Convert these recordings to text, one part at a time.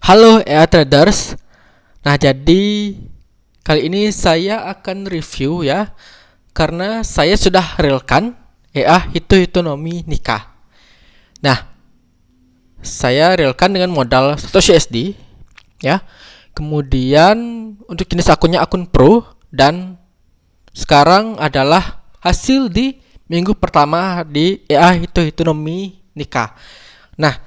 Halo EA Traders. Nah, jadi kali ini saya akan review ya, karena saya sudah realkan EA Hitohitonomi Nikah. Nah, saya realkan dengan modal Satoshi SD ya. Kemudian untuk jenis akunnya akun Pro, dan sekarang adalah hasil di minggu pertama di EA Hitohitonomi Nikah. Nah,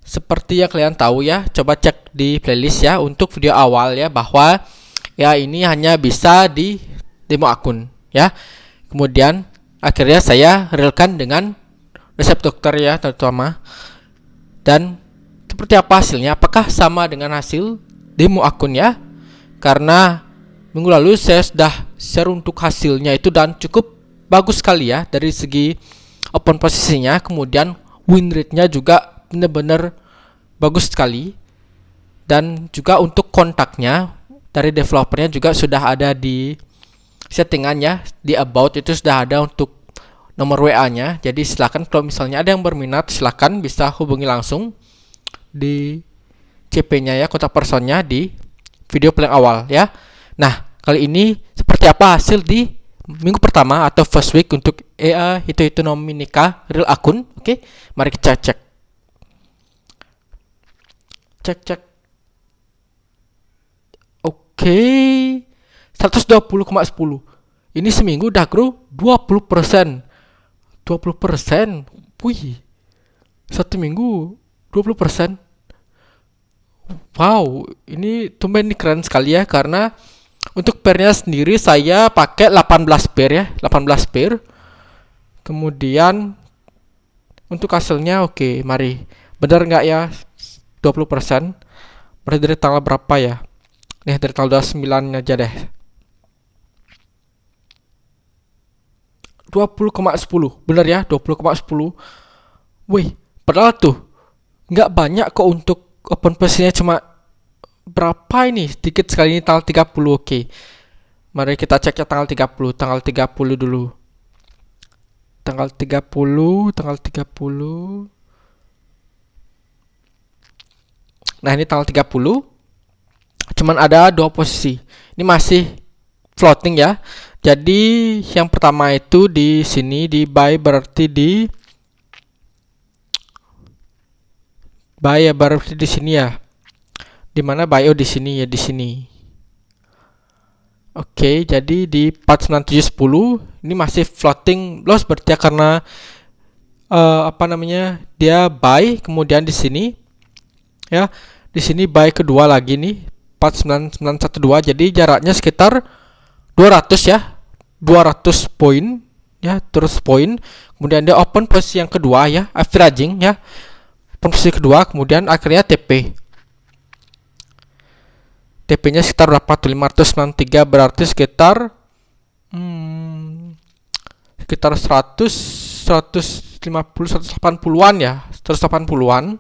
seperti yang kalian tahu ya, coba cek di playlist ya untuk video awal ya, bahwa ya ini hanya bisa di demo akun ya. Kemudian akhirnya saya realkan dengan resep dokter ya terutama. Dan seperti apa hasilnya? Apakah sama dengan hasil demo akun ya? Karena minggu lalu saya sudah share untuk hasilnya itu, dan cukup bagus sekali ya dari segi open posisinya, kemudian win rate-nya juga benar-benar bagus sekali. Dan juga untuk kontaknya dari developernya juga sudah ada di settingannya, di about itu sudah ada untuk nomor WA-nya. Jadi silakan kalau misalnya ada yang berminat, silakan bisa hubungi langsung di CP-nya ya, kontak personnya di video paling awal ya. Nah, kali ini seperti apa hasil di minggu pertama atau first week untuk EA Hitohitonomi Nikah real akun? Oke, mari kita cek. Cek. Oke, 120,10. Ini seminggu udah grow 20%. 20%. Wih. Satu minggu 20%. Wow, ini tumben ini keren sekali ya, karena untuk pairnya sendiri saya pakai 18 pair ya, 18 pair. Kemudian untuk hasilnya oke, mari. Benar nggak ya 20%? Berarti dari tanggal berapa ya? Nih dari tanggal 29 aja deh. 20,10. Bener ya, 20,10. Wih, padahal tuh nggak banyak kok untuk open posisinya, cuma berapa ini? Sedikit sekali, ini tanggal 30. Oke. Mari kita cek ya tanggal 30. Tanggal 30 dulu. Tanggal 30. Nah, ini tanggal 30. Cuman ada dua posisi. Ini masih floating ya. Jadi yang pertama itu di sini di buy, berarti di buy ya, berarti di sini ya. Di mana buy? Oh, di sini ya, di sini. Oke, jadi di 49710 ini masih floating loss berarti ya, karena dia buy, kemudian di sini ya, di sini buy kedua lagi nih 49912, jadi jaraknya sekitar 200 ya, 200 poin ya, terus poin. Kemudian dia open posisi yang kedua ya, averaging ya, open posisi kedua, kemudian akhirnya TP-nya sekitar berapa tuh? 593, berarti sekitar 150 180-an ya, 180-an.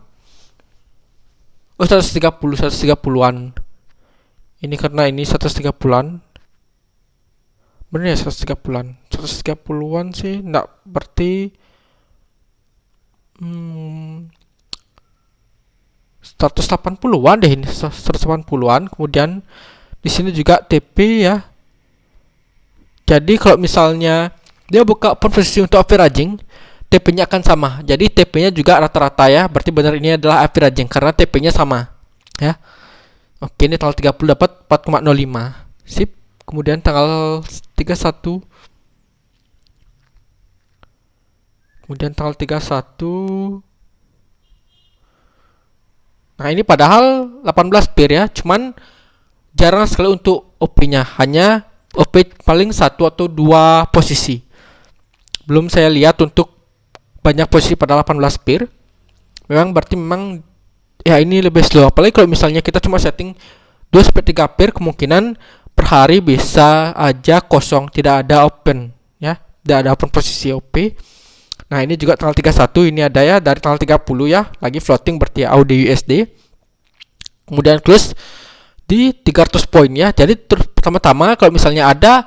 Oh, 130-an. Ini karena ini 130-an. Bener ya, 130-an. 130-an sih, enggak, berarti 180-an deh ini, 180-an. Kemudian di sini juga TP ya. Jadi kalau misalnya dia buka open posisi untuk averaging, TP-nya akan sama. Jadi TP-nya juga rata-rata ya. Berarti benar ini adalah averaging karena TP-nya sama ya. Oke, ini tanggal 30 dapat 4,05. Sip. Kemudian tanggal 31. Kemudian tanggal 31. Nah, ini padahal 18 pair ya, cuman jarang sekali untuk OP-nya. Hanya OP paling 1 atau 2 posisi. Belum saya lihat untuk banyak posisi pada 18 pair. Berarti memang ya ini lebih slow. Apalagi kalau misalnya kita cuma setting 2-3 pair, kemungkinan per hari bisa aja kosong, tidak ada open ya, tidak ada open posisi OP. Nah, ini juga tanggal 31 ini ada ya, dari tanggal 30 ya, lagi floating berarti ya, AUD USD. Kemudian close di 300 poin ya. Jadi pertama-tama kalau misalnya ada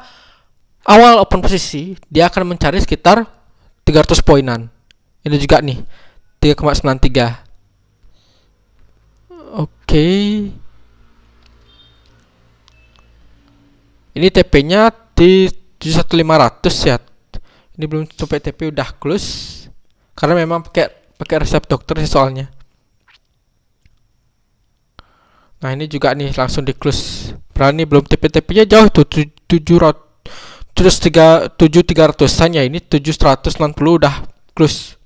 awal open posisi, dia akan mencari sekitar 300 poinan. Ini juga nih 3,93. Oke. Ini TP-nya di 71500 ya. Ini belum sampai TP udah close. Karena memang pakai resep dokter sih soalnya. Nah, ini juga nih langsung di close. Berani belum TP-TP-nya jauh tuh 7300-an ya. Ini 790 udah close.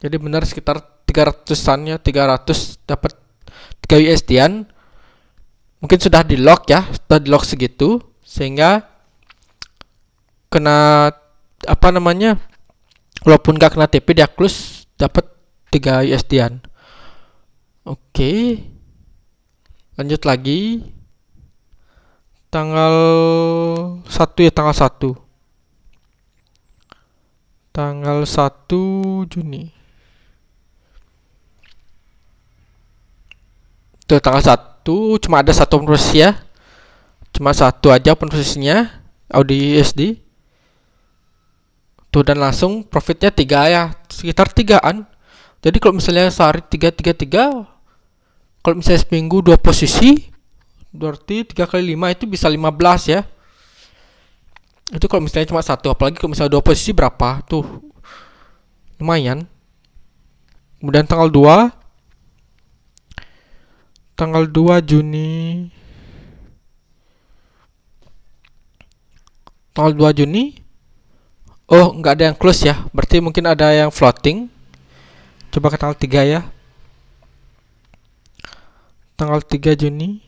Jadi benar sekitar 300-an ya, 300 dapat 3 USD-an. Mungkin sudah di lock ya, sudah di lock segitu sehingga kena apa namanya? Walaupun gak kena TP dia close dapat 3 USD-an. Oke. Lanjut lagi. Tanggal 1 ya, tanggal 1. Tanggal 1 Juni. Tuh tanggal 1 cuma ada satu posisi ya. Cuma satu aja posisinya Audi USD. Tuh dan langsung profitnya 3 ya, sekitar 3-an. Jadi kalau misalnya sehari 3 kalau misalnya seminggu 2 posisi, berarti 3 kali 5 itu bisa 15 ya. Itu kalau misalnya cuma satu, apalagi kalau misalnya 2 posisi berapa? Tuh. Lumayan. Kemudian tanggal 2 Juni. Tanggal 2 Juni. Oh, nggak ada yang close ya. Berarti mungkin ada yang floating. Coba ke tanggal 3 ya. Tanggal 3 Juni.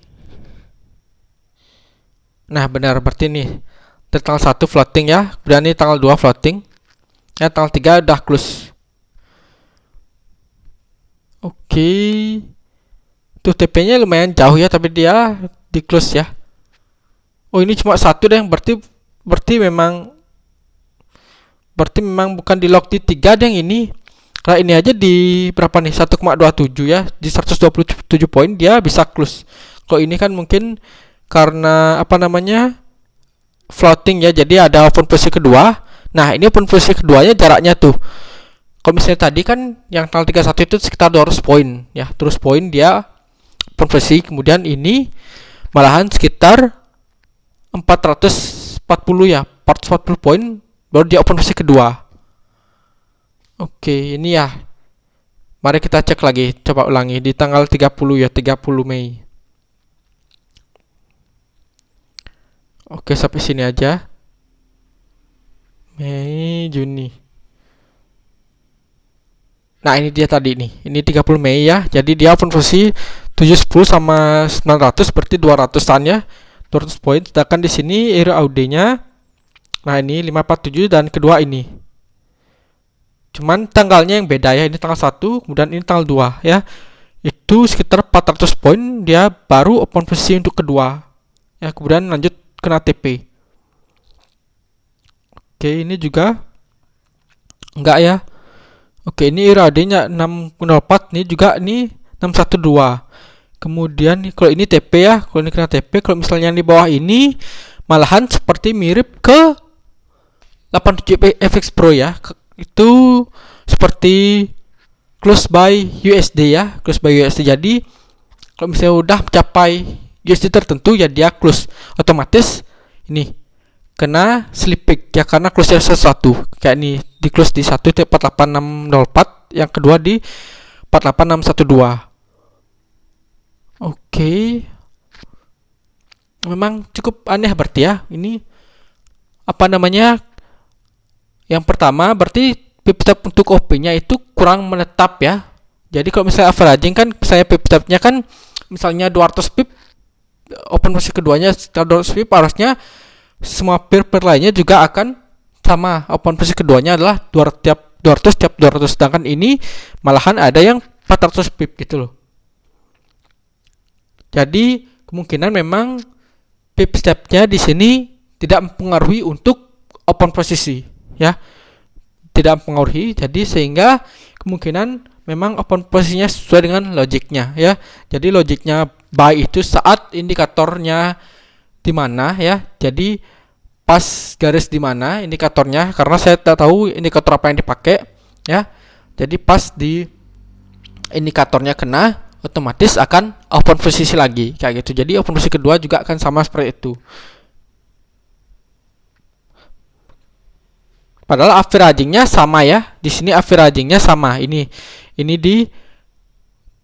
Nah, benar berarti nih. Dari tanggal 1 floating ya. Kemudian ini tanggal 2 floating. Ya, tanggal 3 udah close. Oke. Tuh TP-nya lumayan jauh ya, tapi dia di close ya. Oh, ini cuma satu deh, berarti memang bukan di lock di 3 deh yang ini. Nah, ini aja di berapa nih? 1,27 ya. Di 127 poin dia bisa close. Kalau ini kan mungkin karena apa namanya? Floating ya. Jadi ada open posisi kedua. Nah, ini open posisi keduanya jaraknya tuh. Kalau misalnya tadi kan yang tanggal 31 itu sekitar 200 poin ya. Terus poin dia open posisi, kemudian ini malahan sekitar 440 ya. 440 poin baru dia open posisi kedua. Oke, ini ya. Mari kita cek lagi, coba ulangi di tanggal 30 ya, 30 Mei. Oke, sampai sini aja. Mei, Juni. Nah, ini dia tadi nih. Ini 30 Mei ya. Jadi dia open posisi 710 sama 900 berarti 200-an ya. 200 poin. Sedangkan di sini RAUD-nya nah ini 547 dan kedua ini. Cuman tanggalnya yang beda ya. Ini tanggal 1, kemudian ini tanggal 2 ya. Itu sekitar 400 poin dia baru open posisi untuk kedua. Ya, kemudian lanjut kena TP. Oke, ini juga enggak ya. Oke, ini RAD-nya 604, ini juga ini 612. Kemudian kalau ini TP ya, kalau ini kena TP, kalau misalnya yang di bawah ini malahan seperti mirip ke 87FX Pro ya. Itu seperti close by USD ya, close by USD. Jadi kalau misalnya udah mencapai USD tertentu ya dia close otomatis ini kena slip peak ya karena close nya sesuatu kayak ini di close di 1.48604, yang kedua di 48612. Oke. Memang cukup aneh berarti ya. Ini apa namanya? Yang pertama berarti pip stop untuk OP-nya itu kurang menetap ya. Jadi kalau misalnya averaging kan saya pip stop-nya kan misalnya 200 pip, open posisi keduanya sekitar 200 pip, harusnya semua pair lainnya juga akan sama. Open posisi keduanya adalah 200 tiap 200, sedangkan ini malahan ada yang 400 pip gitu loh. Jadi kemungkinan memang pip step-nya di sini tidak mempengaruhi untuk open posisi ya. Tidak mempengaruhi, jadi sehingga kemungkinan memang open posisinya sesuai dengan logiknya ya. Jadi logiknya buy itu saat indikatornya di mana ya. Jadi pas garis di mana indikatornya, karena saya tak tahu indikator apa yang dipakai ya. Jadi pas di indikatornya kena, otomatis akan open posisi lagi kayak gitu. Jadi open posisi kedua juga akan sama seperti itu. Padahal averagingnya sama ya. Di sini averagingnya sama. Ini di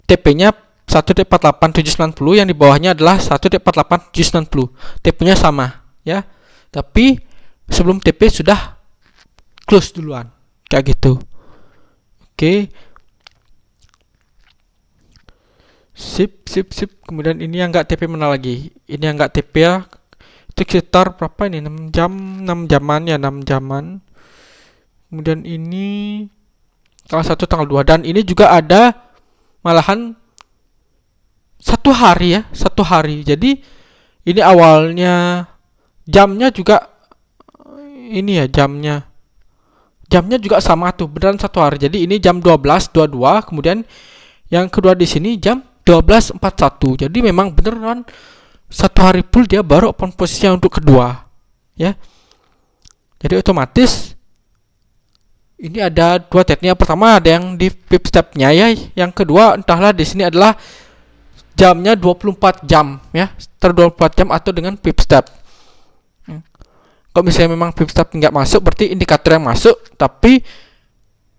TP-nya 1.48790, yang di bawahnya adalah 1.48790. TP-nya sama ya. Tapi sebelum TP sudah close duluan. Kayak gitu. Oke. Sip. Kemudian ini yang enggak TP mana lagi? Ini yang enggak TP ya. Itu sekitar berapa ini? 6 jaman ya, 6 jaman. Kemudian ini tanggal 1, tanggal 2. Dan ini juga ada malahan 1 hari ya, 1 hari. Jadi ini awalnya jamnya juga ini ya, jamnya juga sama tuh, beneran 1 hari. Jadi ini jam 12.22, kemudian yang kedua di sini jam 12.41. Jadi memang beneran 1 hari full dia baru open posisi untuk kedua ya. Jadi otomatis ini ada 2 teknik. Yang pertama ada yang di pip step-nya ya. Yang kedua entahlah di sini adalah jamnya 24 jam ya. Setelah 24 jam atau dengan pip step. Kalau misalnya memang pip step nggak masuk, berarti indikator yang masuk tapi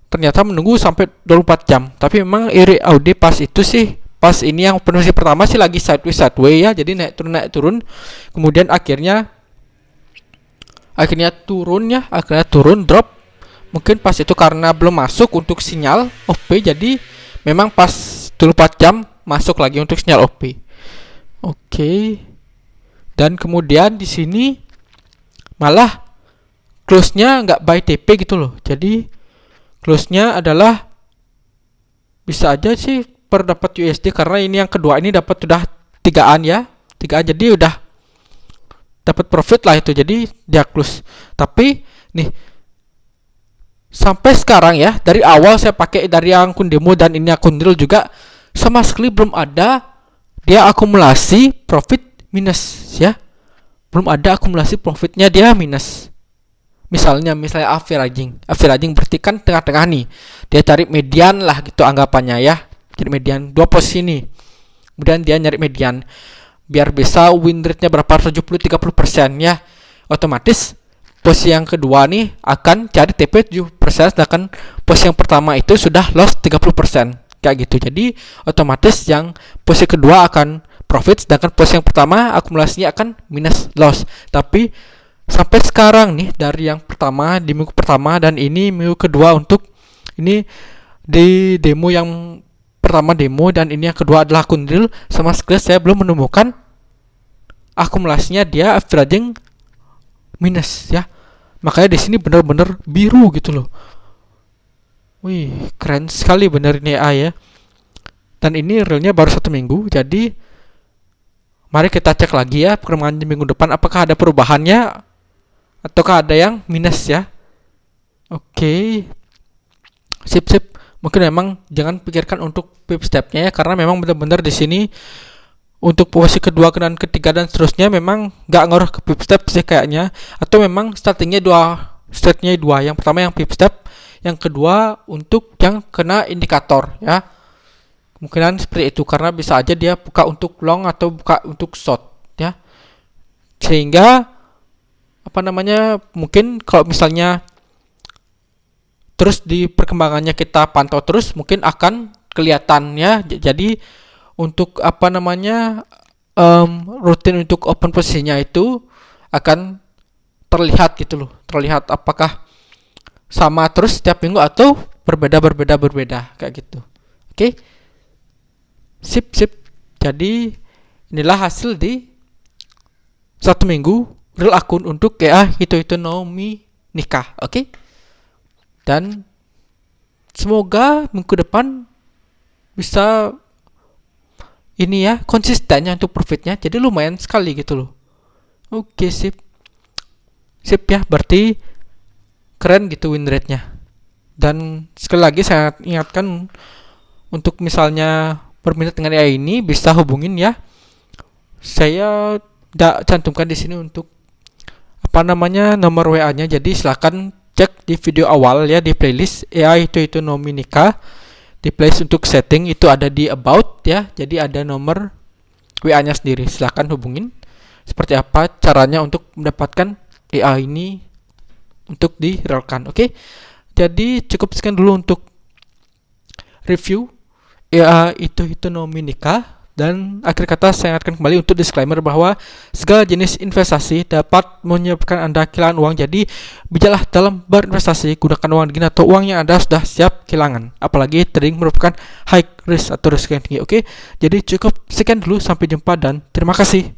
ternyata menunggu sampai 24 jam. Tapi memang iri Audi pas itu sih, pas ini yang open posisi pertama sih lagi sideways ya. Jadi naik turun. Kemudian akhirnya turun drop. Mungkin pas itu karena belum masuk untuk sinyal OP, jadi memang pas 24 jam masuk lagi untuk sinyal OP. Oke. Dan kemudian di sini malah close-nya nggak by TP gitu loh. Jadi close-nya adalah bisa aja sih per dapat USD, karena ini yang kedua ini dapat sudah 3an ya. 3an, jadi udah dapat profit lah itu. Jadi dia close. Tapi nih sampai sekarang ya, dari awal saya pakai dari akun demo dan ini akun real juga, sama sekali belum ada dia akumulasi profit minus ya. Belum ada akumulasi profitnya dia minus. Misalnya averaging berarti kan tengah-tengah nih. Dia cari median lah gitu anggapannya ya. Cari median 2 posisi nih. Kemudian dia nyari median biar bisa win rate-nya berapa, 70-30% ya. Otomatis posisi yang kedua nih akan cari TP 7%, sedangkan posisi yang pertama itu sudah loss 30%. Kayak gitu. Jadi otomatis yang posisi kedua akan profit, sedangkan posisi yang pertama akumulasinya akan minus loss. Tapi sampai sekarang nih, dari yang pertama di minggu pertama dan ini minggu kedua, untuk ini di demo yang pertama demo dan ini yang kedua adalah akun real, sama sekali saya belum menemukan akumulasinya dia averaging minus ya. Makanya di sini benar-benar biru gitu loh. Wih, keren sekali bener ini AI ya. Dan ini realnya baru 1 minggu, jadi mari kita cek lagi ya perkembangan di minggu depan, apakah ada perubahannya ataukah ada yang minus ya. Oke. Sip. Mungkin memang jangan pikirkan untuk pip step-nya ya, karena memang benar-benar di sini untuk posisi kedua dan ketiga dan seterusnya memang nggak ngaruh ke pip step sih kayaknya, atau memang startnya dua. Yang pertama yang pip step, yang kedua untuk yang kena indikator ya. Kemungkinan seperti itu, karena bisa aja dia buka untuk long atau buka untuk short ya. Sehingga mungkin kalau misalnya terus di perkembangannya kita pantau terus, mungkin akan kelihatan ya. Jadi untuk rutin untuk open posisinya itu akan terlihat gitu loh. Terlihat apakah sama terus setiap minggu atau berbeda kayak gitu. Oke. Sip. Jadi inilah hasil di 1 minggu real akun untuk Hitohitonomi Nikah. Oke. Dan semoga minggu depan bisa ini ya konsistennya untuk profitnya, jadi lumayan sekali gitu loh. Oke, sip ya, berarti keren gitu win rate-nya. Dan sekali lagi saya ingatkan, untuk misalnya berminat dengan AI ini bisa hubungin ya. Saya cantumkan di sini untuk nomor WA-nya. Jadi silakan cek di video awal ya, di playlist AI Hitohitonomi Nikah. Di Di place untuk setting itu ada di about ya. Jadi ada nomor WA-nya sendiri. Silahkan hubungin. Seperti apa caranya untuk mendapatkan EA ini untuk di-realkan. Oke. Jadi cukup sekian dulu untuk review EA itu nomi nikah. Dan akhir kata saya akan kembali untuk disclaimer bahwa segala jenis investasi dapat menyebabkan Anda kehilangan uang. Jadi bijaklah dalam berinvestasi, gunakan uang dingin atau uang yang Anda sudah siap kehilangan. Apalagi trading merupakan high risk atau risiko yang tinggi. Oke, jadi cukup sekian dulu, sampai jumpa dan terima kasih.